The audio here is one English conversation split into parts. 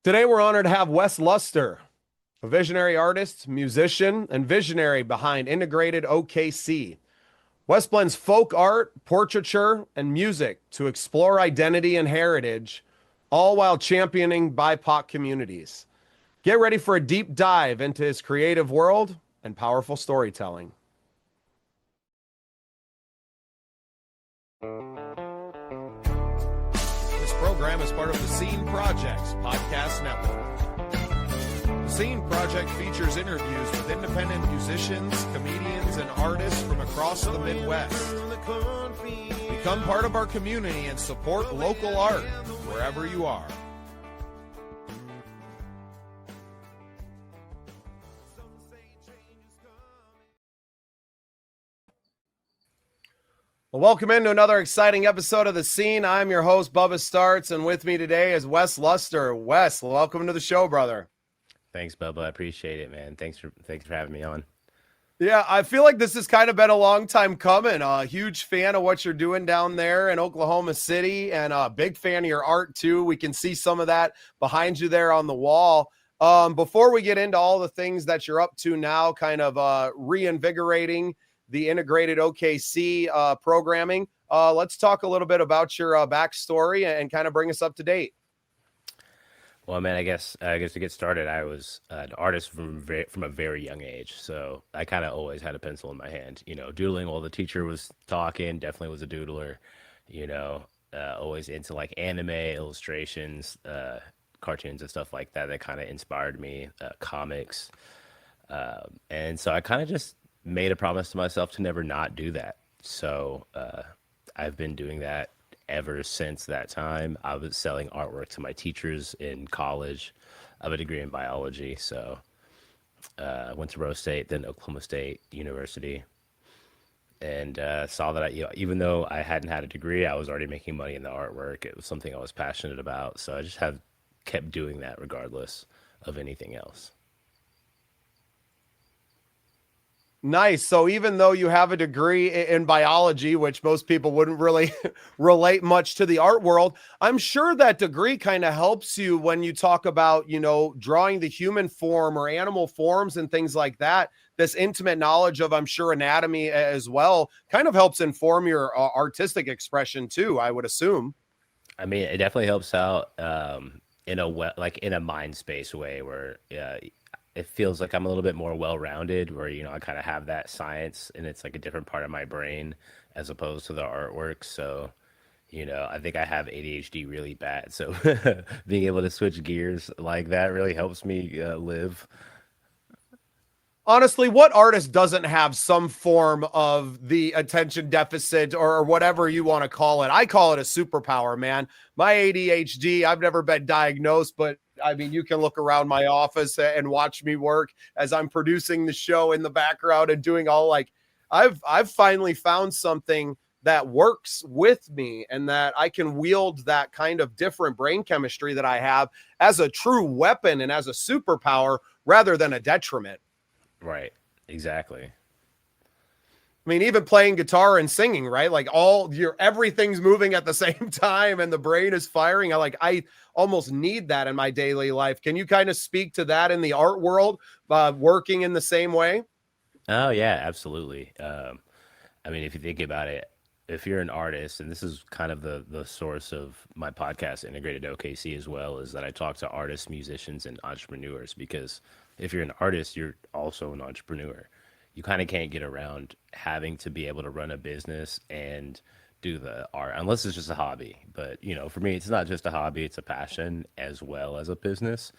Today, we're honored to have Wes Luster, a visionary artist, musician, and visionary behind Integrated OKC. Wes blends folk art, portraiture, and music to explore identity and heritage, all while championing BIPOC communities. Get ready for a deep dive into his creative world and powerful storytelling. This program is part of the Scene Projects podcast network. The Scene Project features interviews with independent musicians, comedians, and artists from across the Midwest. Become part of our community and support local art wherever you are. Well, welcome into another exciting episode of The Scene. I'm your host, Bubba Startz, and with me today is Wes Luster. Wes, welcome to the show, brother. Thanks, Bubba. I appreciate it, man. Thanks for having me on. Yeah, I feel like this has kind of been a long time coming. A huge fan of what you're doing down there in Oklahoma City, and a big fan of your art too. We can see some of that behind you there on the wall. Before we get into all the things that you're up to now, kind of reinvigorating the integrated OKC programming, let's talk a little bit about your backstory and kind of bring us up to date. Well, man, I guess to get started, I was an artist from a very young age. So I kind of always had a pencil in my hand, doodling while the teacher was talking. Definitely was a doodler, always into like anime illustrations, cartoons and stuff like that. That kind of inspired me, comics. And so I kind of just made a promise to myself to never not do that. So I've been doing that ever since that time. I was selling artwork to my teachers in college. I have a degree in biology, so I went to Rose State, then Oklahoma State University, and saw that even though I hadn't had a degree, I was already making money in the artwork. It was something I was passionate about, so I just have kept doing that regardless of anything else. Nice. So even though you have a degree in biology, which most people wouldn't really relate much to the art world, I'm sure that degree kind of helps you when you talk about, drawing the human form or animal forms and things like that. This intimate knowledge of, I'm sure, anatomy as well kind of helps inform your artistic expression too, I would assume. I mean, it definitely helps out in like in a mind space way where it feels like I'm a little bit more well-rounded where, I kind of have that science and it's like a different part of my brain as opposed to the artwork. So, I think I have ADHD really bad. So being able to switch gears like that really helps me live. Honestly, what artist doesn't have some form of the attention deficit or whatever you want to call it? I call it a superpower, man. My ADHD, I've never been diagnosed, but I mean, you can look around my office and watch me work as I'm producing the show in the background and doing all like I've finally found something that works with me and that I can wield that kind of different brain chemistry that I have as a true weapon and as a superpower rather than a detriment. Right. Exactly. I mean, even playing guitar and singing, right? Like everything's moving at the same time and the brain is firing. I almost need that in my daily life. Can you kind of speak to that in the art world, working in the same way? Oh yeah, absolutely. I mean, if you think about it, if you're an artist, and this is kind of the source of my podcast, Integrated OKC, as well, is that I talk to artists, musicians, and entrepreneurs. Because if you're an artist, you're also an entrepreneur. You kind of can't get around having to be able to run a business and do the art unless it's just a hobby. But for me, it's not just a hobby; it's a passion as well as a business.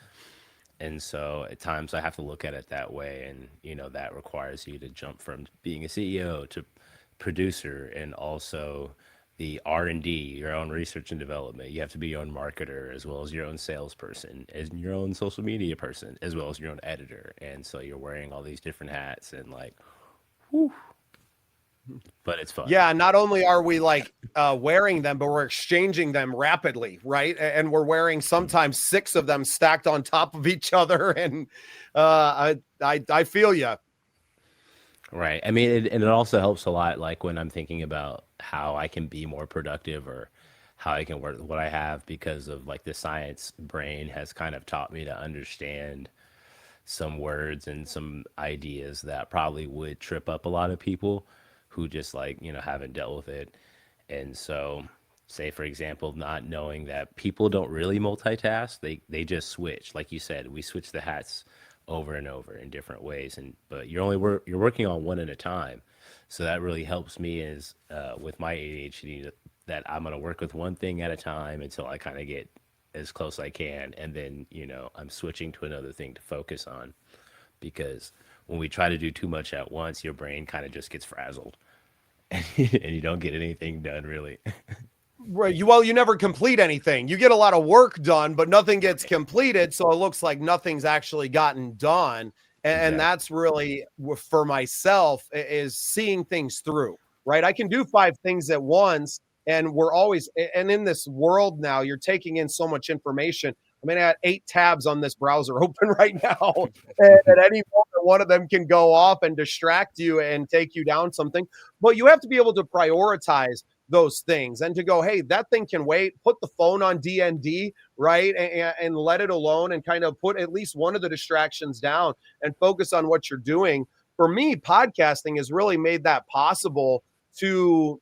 And so at times I have to look at it that way. And, that requires you to jump from being a CEO to producer and also the R&D, your own research and development. You have to be your own marketer as well as your own salesperson and your own social media person as well as your own editor. And so you're wearing all these different hats and like, whew, but it's fun. Yeah, not only are we like wearing them, but we're exchanging them rapidly, right? And we're wearing sometimes six of them stacked on top of each other. And I feel you. Right. I mean, and it also helps a lot, like when I'm thinking about how I can be more productive or how I can work with what I have, because of like the science brain has kind of taught me to understand some words and some ideas that probably would trip up a lot of people who just like, haven't dealt with it. And so, say for example, not knowing that people don't really multitask, they just switch. Like you said, we switch the hats over and over in different ways, and but you're working on one at a time. So that really helps me is with my ADHD, that I'm going to work with one thing at a time until I kind of get as close as I can, and then I'm switching to another thing to focus on, because when we try to do too much at once, your brain kind of just gets frazzled, and you don't get anything done really. Right. You never complete anything. You get a lot of work done, but nothing gets completed. So it looks like nothing's actually gotten done. And Exactly. that's really for myself is seeing things through, right? I can do 5 things at once. And we're always, and in this world now, you're taking in so much information. I mean, I got 8 tabs on this browser open right now. And at any moment, one of them can go off and distract you and take you down something. But you have to be able to prioritize those things and to go, hey, that thing can wait. Put the phone on DND, right? And let it alone, and kind of put at least one of the distractions down and focus on what you're doing. For me, podcasting has really made that possible to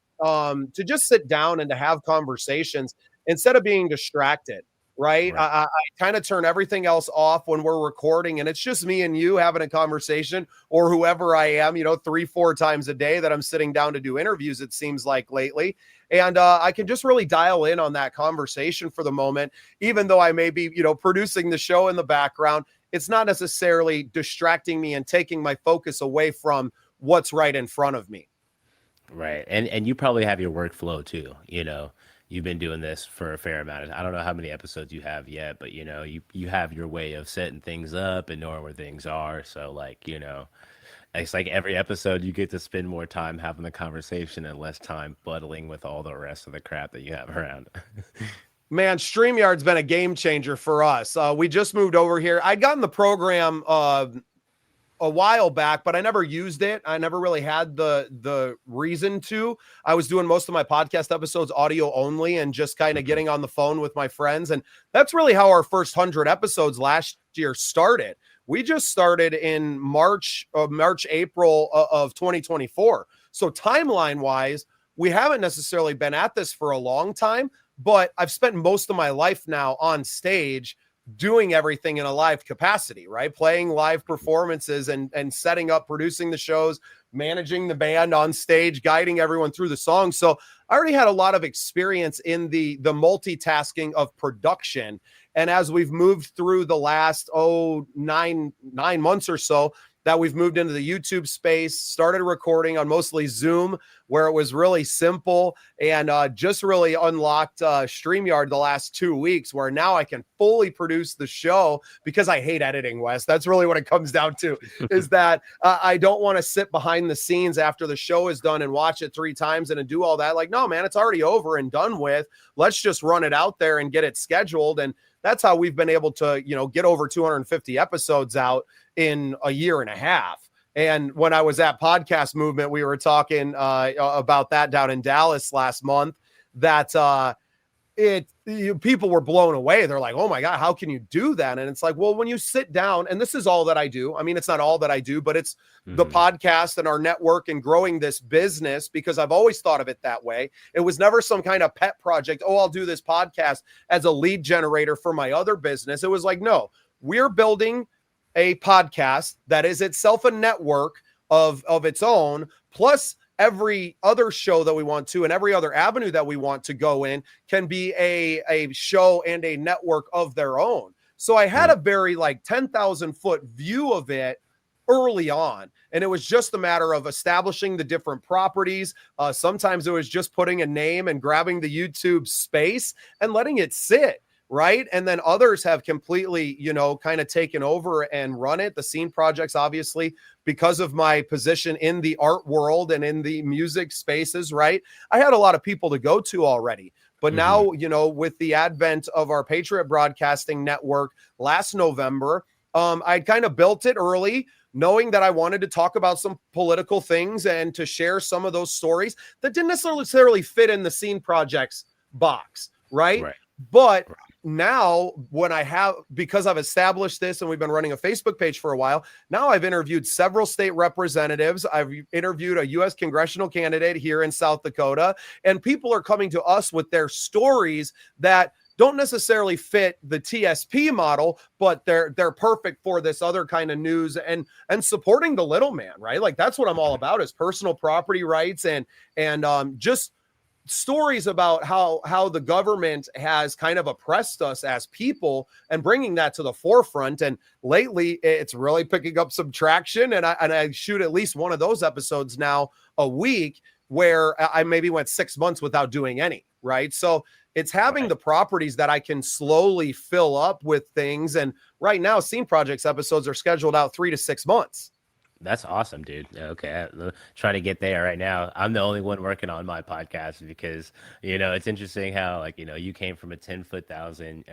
just sit down and to have conversations instead of being distracted. Right. Right. I kind of turn everything else off when we're recording, and it's just me and you having a conversation, or whoever I am, 3-4 times a day that I'm sitting down to do interviews, it seems like lately. And I can just really dial in on that conversation for the moment, even though I may be, producing the show in the background. It's not necessarily distracting me and taking my focus away from what's right in front of me. Right. And you probably have your workflow too, You've been doing this for a fair amount of, I don't know how many episodes you have yet, but you have your way of setting things up and knowing where things are. So like, it's like every episode you get to spend more time having the conversation and less time buttling with all the rest of the crap that you have around. Man, StreamYard's been a game changer for us. We just moved over here. I'd gotten the program a while back, but I never used it. I never really had the reason to. I was doing most of my podcast episodes audio only and just kind of getting on the phone with my friends. And that's really how our first 100 episodes last year started. We just started in March, April of 2024. So timeline wise, we haven't necessarily been at this for a long time, but I've spent most of my life now on stage doing everything in a live capacity, right? Playing live performances and setting up, producing the shows, managing the band on stage, guiding everyone through the song. So I already had a lot of experience in the multitasking of production. And as we've moved through the last, 9 months or so, that we've moved into the YouTube space, started recording on mostly Zoom, where it was really simple, and just really unlocked StreamYard the last 2 weeks, where now I can fully produce the show because I hate editing, Wes. That's really what it comes down to, is that I don't want to sit behind the scenes after the show is done and watch it 3 times and do all that. Like, no, man, it's already over and done with. Let's just run it out there and get it scheduled. And that's how we've been able to, get over 250 episodes out in a year and a half. And when I was at Podcast Movement, we were talking about that down in Dallas last month, that people were blown away. They're like, oh my God, how can you do that? And it's like, well, when you sit down, and this is all that I do. I mean, it's not all that I do, but it's the podcast and our network and growing this business, because I've always thought of it that way. It was never some kind of pet project. Oh, I'll do this podcast as a lead generator for my other business. It was like, no, we're building a podcast that is itself a network of its own, plus every other show that we want to, and every other avenue that we want to go in can be a show and a network of their own. So I had a very 10,000 foot view of it early on. And it was just a matter of establishing the different properties. Sometimes it was just putting a name and grabbing the YouTube space and letting it sit. Right. And then others have completely, kind of taken over and run it. The Scene Projects, obviously, because of my position in the art world and in the music spaces. Right. I had a lot of people to go to already. But now, with the advent of our Patriot Broadcasting Network last November, I kind of built it early, knowing that I wanted to talk about some political things and to share some of those stories that didn't necessarily fit in the Scene Projects box. right? Right. But Right. now when because I've established this and we've been running a Facebook page for a while, now I've interviewed several state representatives. I've interviewed a US congressional candidate here in South Dakota, and people are coming to us with their stories that don't necessarily fit the TSP model, but they're perfect for this other kind of news and supporting the little man, right? Like that's what I'm all about, is personal property rights and just stories about how the government has kind of oppressed us as people and bringing that to the forefront. And lately it's really picking up some traction, and I shoot at least one of those episodes now a week, where I maybe went 6 months without doing any, right? So it's having Right. the properties that I can slowly fill up with things. And right now Scene Projects episodes are scheduled out 3 to 6 months. That's awesome, dude. Okay, trying to get there right now. I'm the only one working on my podcast because it's interesting how you came from a 10,000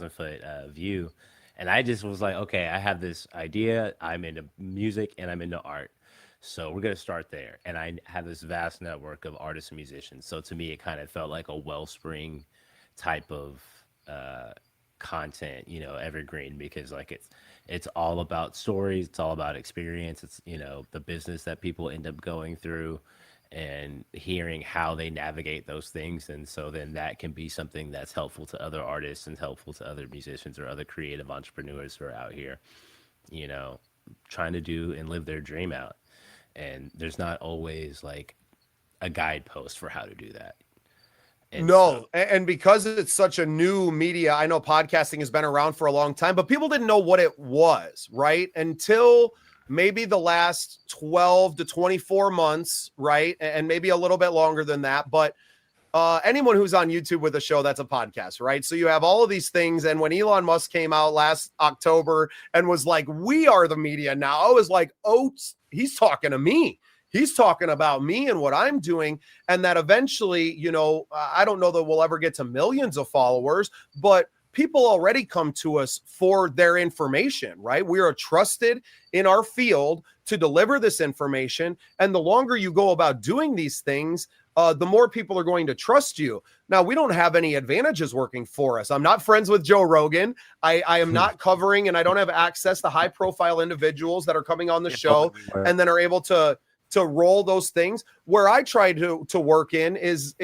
foot view, and I just was like, okay, I have this idea. I'm into music and I'm into art, so we're gonna start there. And I have this vast network of artists and musicians. So to me, it kind of felt like a wellspring type of uh, content, evergreen, because it's all about stories, it's all about experience, it's the business that people end up going through and hearing how they navigate those things. And so then that can be something that's helpful to other artists and helpful to other musicians or other creative entrepreneurs who are out here, you know, trying to do and live their dream out. And there's not always like a guidepost for how to do that. And so, No, and because it's such a new media, I know podcasting has been around for a long time, but people didn't know what it was, right? Until maybe the last 12 to 24 months, right? And maybe a little bit longer than that. But anyone who's on YouTube with a show, that's a podcast, right? So you have all of these things. And when Elon Musk came out last October and was like, we are the media now, I was like, oh, he's talking to me. He's talking about me and what I'm doing. And that eventually, I don't know that we'll ever get to millions of followers, but people already come to us for their information, right? We are trusted in our field to deliver this information. And the longer you go about doing these things, the more people are going to trust you. Now, we don't have any advantages working for us. I'm not friends with Joe Rogan. I am not covering, and I don't have access to high profile individuals that are coming on the show and then are able to roll those things. Where I try to work in is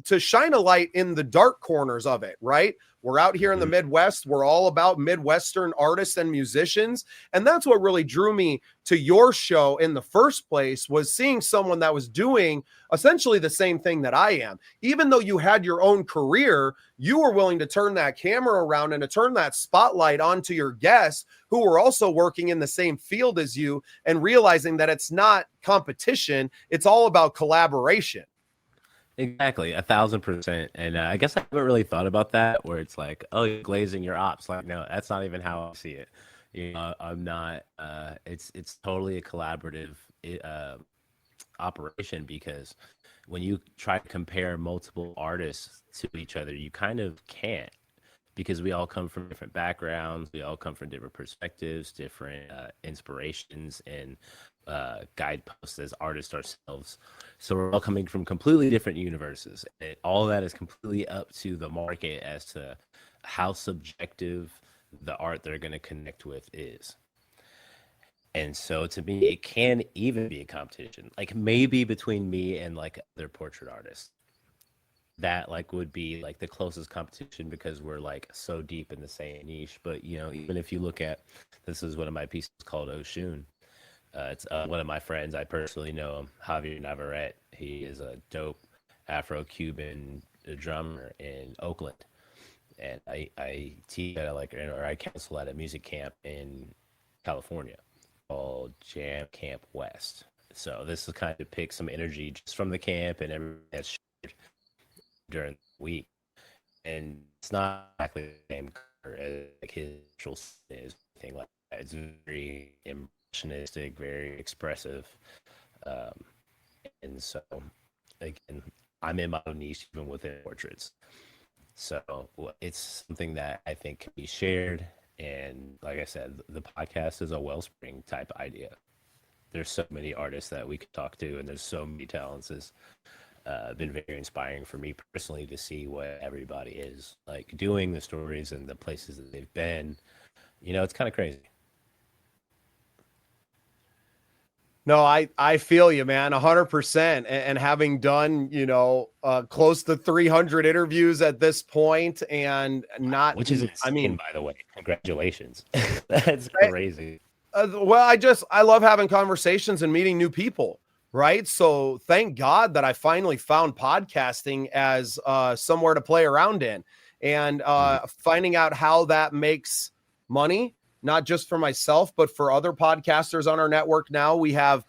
to shine a light in the dark corners of it, right? We're out here in the Midwest. We're all about Midwestern artists and musicians. And that's what really drew me to your show in the first place, was seeing someone that was doing essentially the same thing that I am. Even though you had your own career, you were willing to turn that camera around and to turn that spotlight onto your guests who were also working in the same field as you, and realizing that it's not competition. It's all about collaboration. Exactly, 1,000%. And I guess I haven't really thought about that, where it's like, oh, you're glazing your ops. Like, no, that's not even how I see it. I'm not. It's totally a collaborative uh, operation, because when you try to compare multiple artists to each other, you kind of can't, because we all come from different backgrounds, we all come from different perspectives, different inspirations, and guideposts as artists ourselves. So we're all coming from completely different universes. And all of that is completely up to the market as to how subjective the art they're going to connect with is. And so to me, it can even be a competition, like maybe between me and like other portrait artists. That like would be like the closest competition, because we're like so deep in the same niche. But even if you look at, this is one of my pieces called Oshun. It's one of my friends. I personally know him, Javier Navarrete. He is a dope Afro-Cuban drummer in Oakland, and I teach at or I counsel at a music camp in California called Jam Camp West. So this is kind of pick some energy just from the camp and everything that's shared during the week, and it's not exactly the same color as like his actual is, anything like that. It's very impressionistic, very expressive, um, and so again, I'm in my own niche even within portraits. So it's something that I think can be shared, and like I said, the podcast is a wellspring type idea. There's so many artists that we could talk to, and there's so many talents been very inspiring for me personally to see what everybody is like doing, the stories and the places that they've been. It's kind of crazy. No, I feel you, man, 100%. And having done, close to 300 interviews at this point, and not, Which is I insane, mean, by the way. Congratulations. That's crazy. well, I love having conversations and meeting new people, right? So thank God that I finally found podcasting as somewhere to play around in, and Mhm. finding out how that makes money, not just for myself, but for other podcasters on our network. Now we have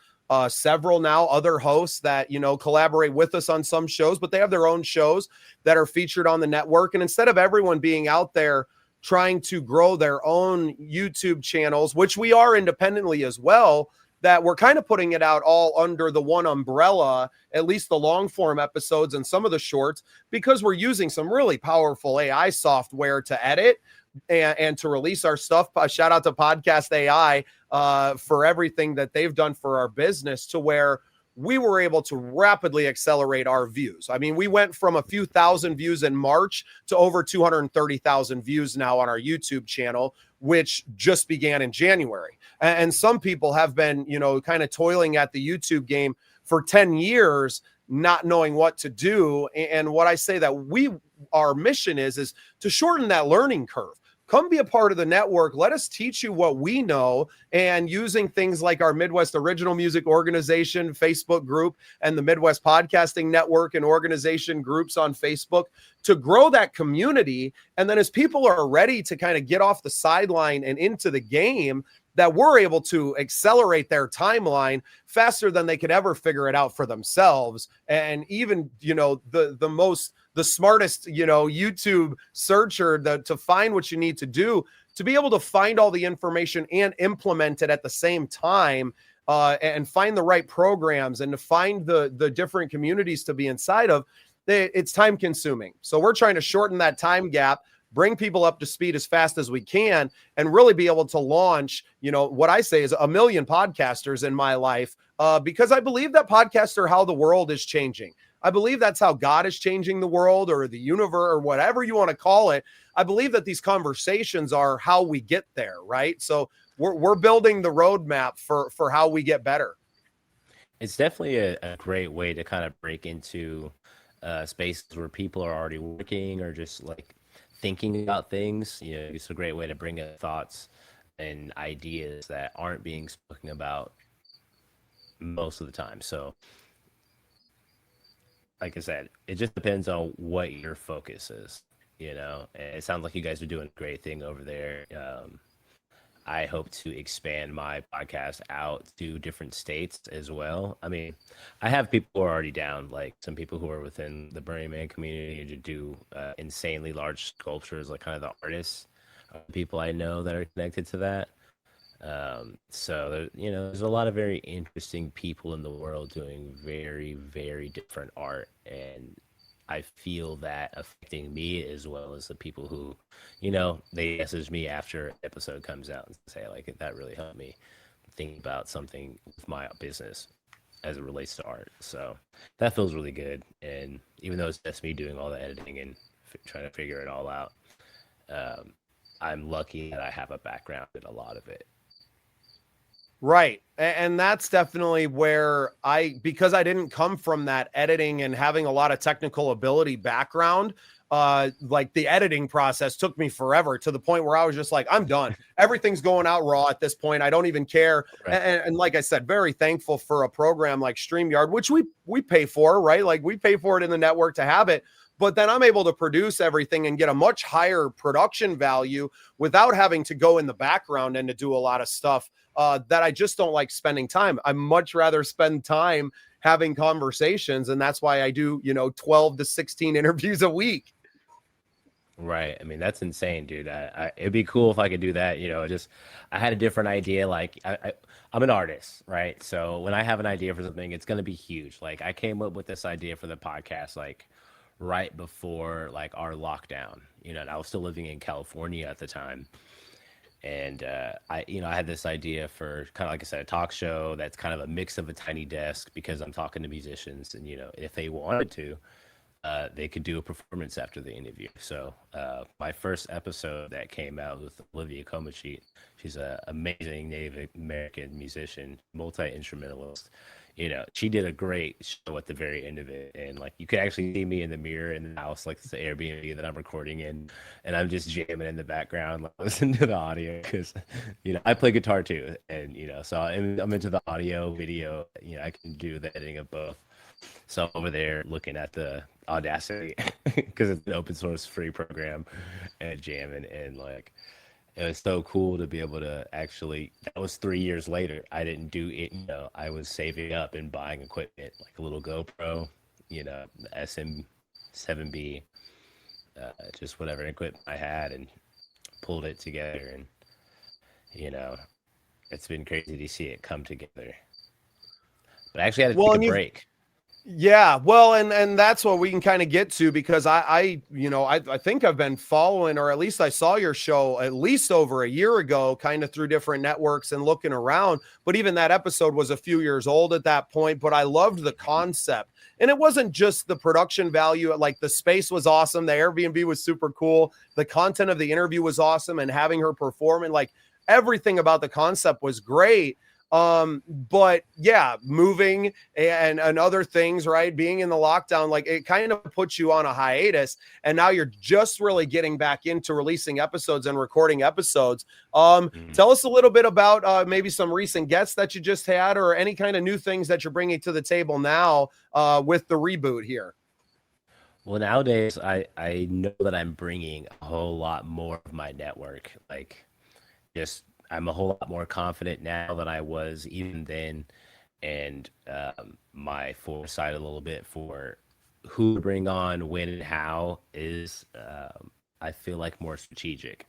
several now other hosts that, collaborate with us on some shows, but they have their own shows that are featured on the network. And instead of everyone being out there trying to grow their own YouTube channels, which we are independently as well, that we're kind of putting it out all under the one umbrella, at least the long form episodes and some of the shorts, because we're using some really powerful AI software to edit and to release our stuff. Shout out to Podcast AI for everything that they've done for our business, to where we were able to rapidly accelerate our views. I mean, we went from a few thousand views in March to over 230,000 views now on our YouTube channel, which just began in January. And some people have been, kind of toiling at the YouTube game for 10 years, not knowing what to do. And what I say that our mission is to shorten that learning curve. Come be a part of the network. Let us teach you what we know, and using things like our Midwest Original Music Organization Facebook group and the Midwest Podcasting Network and organization groups on Facebook to grow that community. And then as people are ready to kind of get off the sideline and into the game, that we're able to accelerate their timeline faster than they could ever figure it out for themselves. And even, the smartest, YouTube searcher to find what you need to do, to be able to find all the information and implement it at the same time, and find the right programs and to find the different communities to be inside of, it's time consuming. So we're trying to shorten that time gap, bring people up to speed as fast as we can, and really be able to launch, what I say is 1 million podcasters in my life, because I believe that podcasts are how the world is changing. I believe that's how God is changing the world, or the universe, or whatever you want to call it. I believe that these conversations are how we get there, right? So we're building the roadmap for how we get better. It's definitely a great way to kind of break into spaces where people are already working or just like thinking about things. It's a great way to bring in thoughts and ideas that aren't being spoken about most of the time. So, like I said, it just depends on what your focus is. And it sounds like you guys are doing a great thing over there. I hope to expand my podcast out to different states as well. I mean, I have people who are already down, like some people who are within the Burning Man community to do insanely large sculptures, like kind of the artists, people I know that are connected to that. So there's a lot of very interesting people in the world doing very, very different art, and I feel that affecting me as well as the people who, they message me after an episode comes out and say like that really helped me think about something with my business as it relates to art. So that feels really good. And even though it's just me doing all the editing and trying to figure it all out, I'm lucky that I have a background in a lot of it. Right. And that's definitely where because I didn't come from that editing and having a lot of technical ability background, like the editing process took me forever, to the point where I was just like, I'm done. Everything's going out raw at this point. I don't even care. Right. And like I said, very thankful for a program like StreamYard, which we pay for, right? Like we pay for it in the network to have it. But then I'm able to produce everything and get a much higher production value without having to go in the background and to do a lot of stuff that I just don't like spending time. I much rather spend time having conversations. And that's why I do, 12 to 16 interviews a week. Right. I mean, that's insane, dude. It'd be cool if I could do that. I had a different idea. Like I'm an artist, right? So when I have an idea for something, it's going to be huge. Like I came up with this idea for the podcast, like right before like our lockdown, and I was still living in California at the time. And I had this idea for kind of, like I said, a talk show that's kind of a mix of a tiny desk, because I'm talking to musicians, and if they wanted to, they could do a performance after the interview. So my first episode that came out with Olivia Comacheat. She's an amazing Native American musician, multi-instrumentalist. She did a great show at the very end of it. And like, you could actually see me in the mirror in the house, like it's the Airbnb that I'm recording in. And I'm just jamming in the background, like, listening to the audio, because, I play guitar too. And, so I'm into the audio, video, I can do the editing of both. So I'm over there looking at the Audacity, because it's an open source free program, and jamming. And like, it was so cool to be able to actually, that was 3 years later. I didn't do it, I was saving up and buying equipment, like a little GoPro, the SM7B, just whatever equipment I had, and pulled it together. And, it's been crazy to see it come together. But I actually had to take a break. Yeah, well, and that's what we can kind of get to, because I think I've been following, or at least I saw your show at least over a year ago, kind of through different networks and looking around. But even that episode was a few years old at that point. But I loved the concept, and it wasn't just the production value. Like, the space was awesome, the Airbnb was super cool, the content of the interview was awesome, and having her perform, and like everything about the concept was great. But yeah, moving and other things, right? Being in the lockdown, like, it kind of puts you on a hiatus, and now you're just really getting back into releasing episodes and recording episodes. Tell us a little bit about maybe some recent guests that you just had, or any kind of new things that you're bringing to the table now with the reboot here. Well, nowadays I know that I'm bringing a whole lot more of my network. Like, just, I'm a whole lot more confident now than I was even then, and my foresight a little bit for who to bring on, when, and how is, I feel like, more strategic.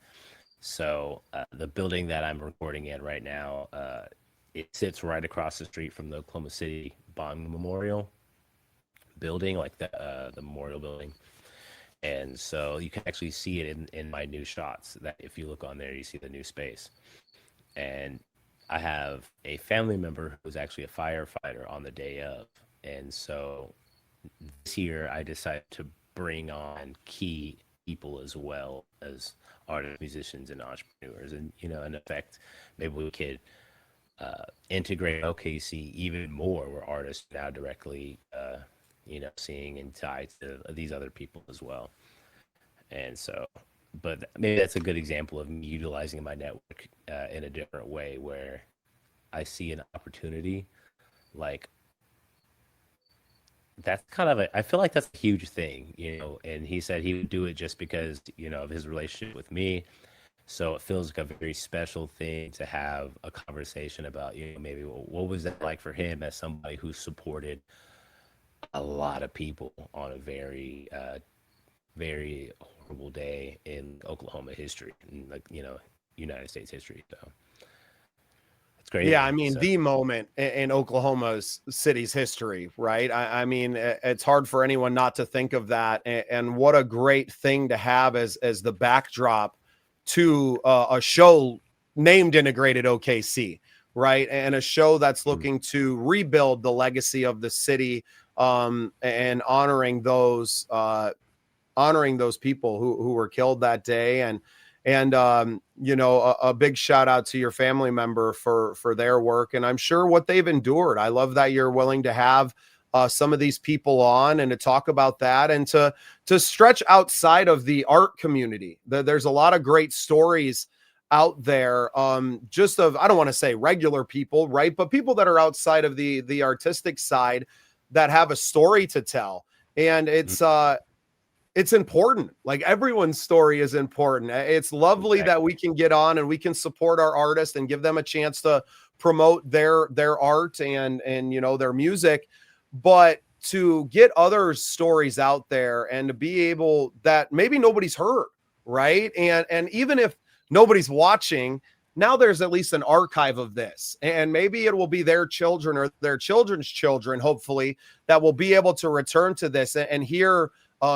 So the building that I'm recording in right now, it sits right across the street from the Oklahoma City Bomb Memorial building, like the memorial building. And so you can actually see it in my new shots, that if you look on there, you see the new space. And I have a family member who's actually a firefighter on the day of. And so this year I decided to bring on key people as well as artists, musicians, and entrepreneurs. And, in effect, maybe we could integrate OKC even more, where artists now directly, seeing and tied to these other people as well. And so, but maybe that's a good example of me utilizing my network in a different way, where I see an opportunity. Like, that's kind of I feel like that's a huge thing, and he said he would do it just because, of his relationship with me. So it feels like a very special thing to have a conversation about, maybe what was that like for him, as somebody who supported a lot of people on a very, very horrible day in Oklahoma history, and, like, United States history. So it's great. Yeah, I mean, the moment in Oklahoma City's history, right? I mean, it's hard for anyone not to think of that. And what a great thing to have as the backdrop to a show named Integrated OKC, right? And a show that's looking to rebuild the legacy of the city, and honoring those people who were killed that day. And a big shout out to your family member for their work, and I'm sure what they've endured. I love that you're willing to have some of these people on and to talk about that, and to stretch outside of the art community. There's a lot of great stories out there, just of, I don't want to say regular people, right, but people that are outside of the artistic side that have a story to tell. And it's important. Like, everyone's story is important. It's lovely that we can get on and we can support our artists and give them a chance to promote their art and their music, but to get other stories out there and to be able, that maybe nobody's heard, right? And even if nobody's watching, now there's at least an archive of this, and maybe it will be their children or their children's children, hopefully, that will be able to return to this and hear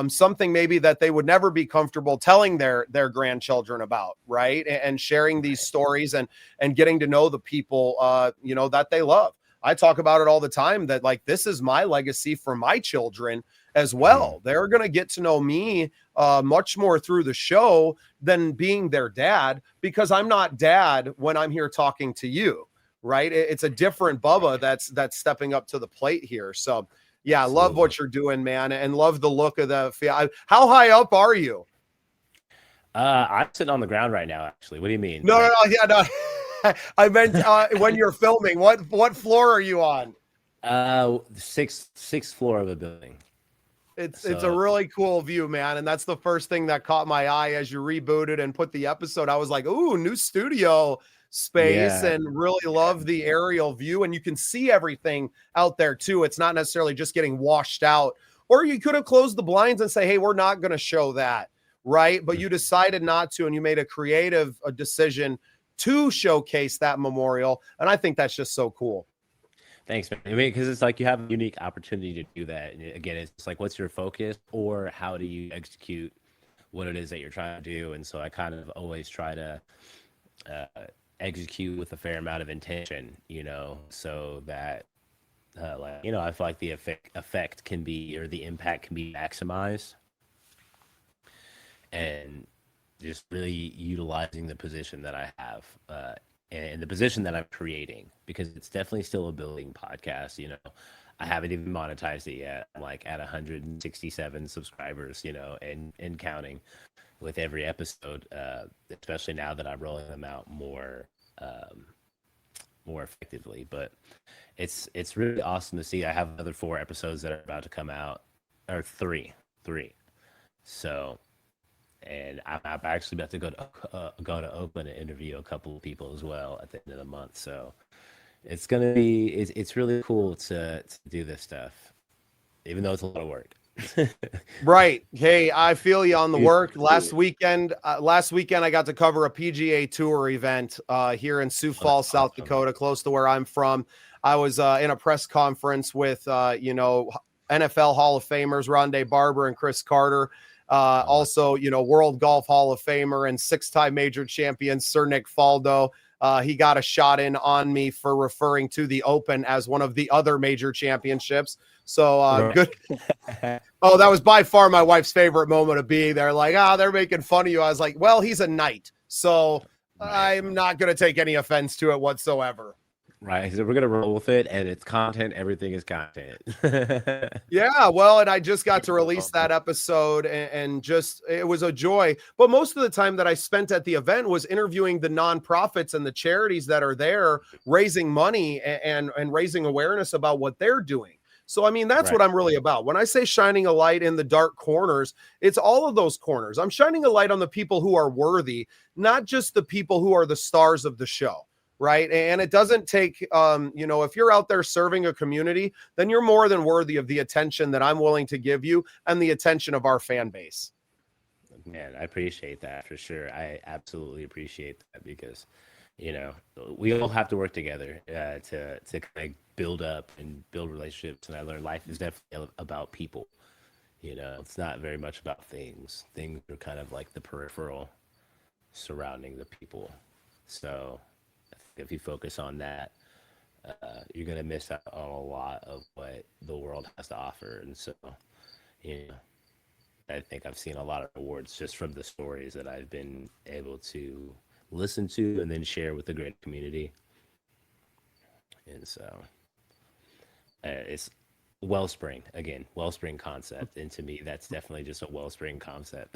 something maybe that they would never be comfortable telling their grandchildren about, right? And sharing these stories and getting to know the people, that they love. I talk about it all the time that like, this is my legacy for my children as well. They're going to get to know me much more through the show than being their dad, because I'm not dad when I'm here talking to you, right? It's a different Bubba that's stepping up to the plate here. So yeah, I love what you're doing, man, and love the look of the. How high up are you? I'm sitting on the ground right now, actually. What do you mean? No. I meant when you're filming. What floor are you on? Sixth floor of the building. It's a really cool view, man, and that's the first thing that caught my eye as you rebooted and put the episode. I was like, "Ooh, new studio space," and really love the aerial view, and you can see everything out there too. It's not necessarily just getting washed out. Or you could have closed the blinds and say, "Hey, we're not going to show that," right? But you decided not to, and you made a creative decision to showcase that memorial, and I think that's just so cool. Thanks, man. I mean, because it's like you have a unique opportunity to do that. And again, it's like, what's your focus, or how do you execute what it is that you're trying to do? And so I kind of always try to execute with a fair amount of intention, so that I feel like the effect can be, or the impact can be maximized, and just really utilizing the position that I have and the position that I'm creating, because it's definitely still a building podcast. I haven't even monetized it yet. I'm like at 167 subscribers, and counting with every episode, especially now that I'm rolling them out more effectively. But it's really awesome to see. I have another 4 episodes that are about to come out, or three. So, and I'm actually about to go to Oakland and interview a couple of people as well at the end of the month. So it's gonna be it's really cool to do this stuff, even though it's a lot of work. Right. Hey, I feel you on the work. Last weekend, I got to cover a PGA Tour event here in Sioux Falls, South Dakota, close to where I'm from. I was in a press conference with NFL Hall of Famers Rondé Barber and Chris Carter. Also, World Golf Hall of Famer and 6-time major champion Sir Nick Faldo. He got a shot in on me for referring to the Open as one of the other major championships. So good. Oh, that was by far my wife's favorite moment of being there. Like, they're making fun of you. I was like, well, he's a knight, so I'm not going to take any offense to it whatsoever. Right. So we're going to roll with it, and it's content. Everything is content. Yeah. Well, and I just got to release that episode, and just, it was a joy. But most of the time that I spent at the event was interviewing the nonprofits and the charities that are there, raising money and raising awareness about what they're doing. So, I mean, that's what I'm really about. When I say shining a light in the dark corners, it's all of those corners. I'm shining a light on the people who are worthy, not just the people who are the stars of the show. Right. And it doesn't take, if you're out there serving a community, then you're more than worthy of the attention that I'm willing to give you and the attention of our fan base. Man, I appreciate that for sure. I absolutely appreciate that, because, we all have to work together to kind of build up and build relationships. And I learned life is definitely about people. It's not very much about things. Things are kind of like the peripheral surrounding the people. So if you focus on that, you're going to miss out on a lot of what the world has to offer. And so, I think I've seen a lot of rewards just from the stories that I've been able to listen to and then share with the great community. And so it's wellspring concept. And to me, that's definitely just a wellspring concept.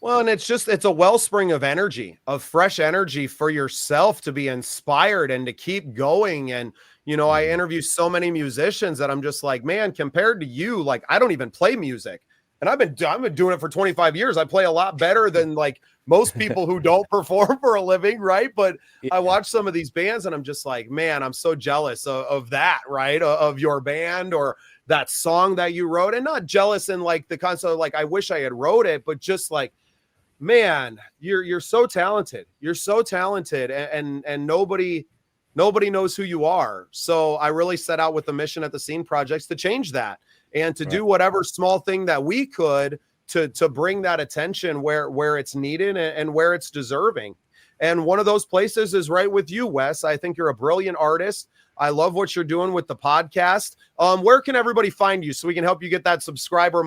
Well, and it's a wellspring of energy, of fresh energy for yourself to be inspired and to keep going. And, I interview so many musicians that I'm just like, man, compared to you, like, I don't even play music. And I've been doing it for 25 years. I play a lot better than like most people who don't perform for a living. Right. But I watch some of these bands and I'm just like, man, I'm so jealous of that, right. Of your band or that song that you wrote, and not jealous in like the concept of like, I wish I had wrote it, but just like, man, you're so talented. You're so talented, and nobody knows who you are. So I really set out with the mission at the Scene Projects to change that and to do whatever small thing that we could to bring that attention where it's needed and where it's deserving. And one of those places is right with you, Wes. I think you're a brilliant artist. I love what you're doing with the podcast. Where can everybody find you so we can help you get that subscriber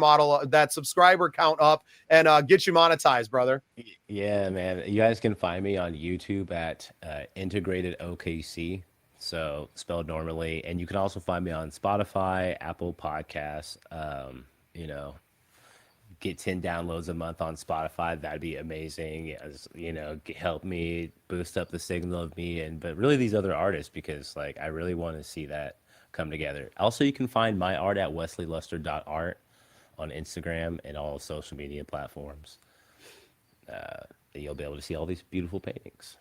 count up and get you monetized, brother? Yeah, man. You guys can find me on YouTube at Integrated OKC, so spelled normally. And you can also find me on Spotify, Apple Podcasts. You know, get 10 downloads a month on Spotify. That'd be amazing. You know, help me boost up the signal of me but really these other artists, because like I really want to see that come together. Also, you can find my art at wesleyluster.art on Instagram and all social media platforms. You'll be able to see all these beautiful paintings.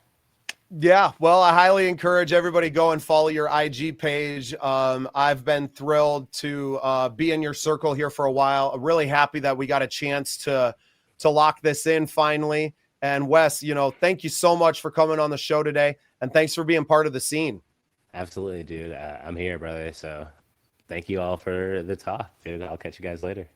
Yeah, well, I highly encourage everybody go and follow your IG page. I've been thrilled to be in your circle here for a while. I'm really happy that we got a chance to lock this in finally. And Wes, you know, thank you so much for coming on the show today, and thanks for being part of the scene. Absolutely, dude. I'm here, brother. So thank you all for the talk, dude. I'll catch you guys later.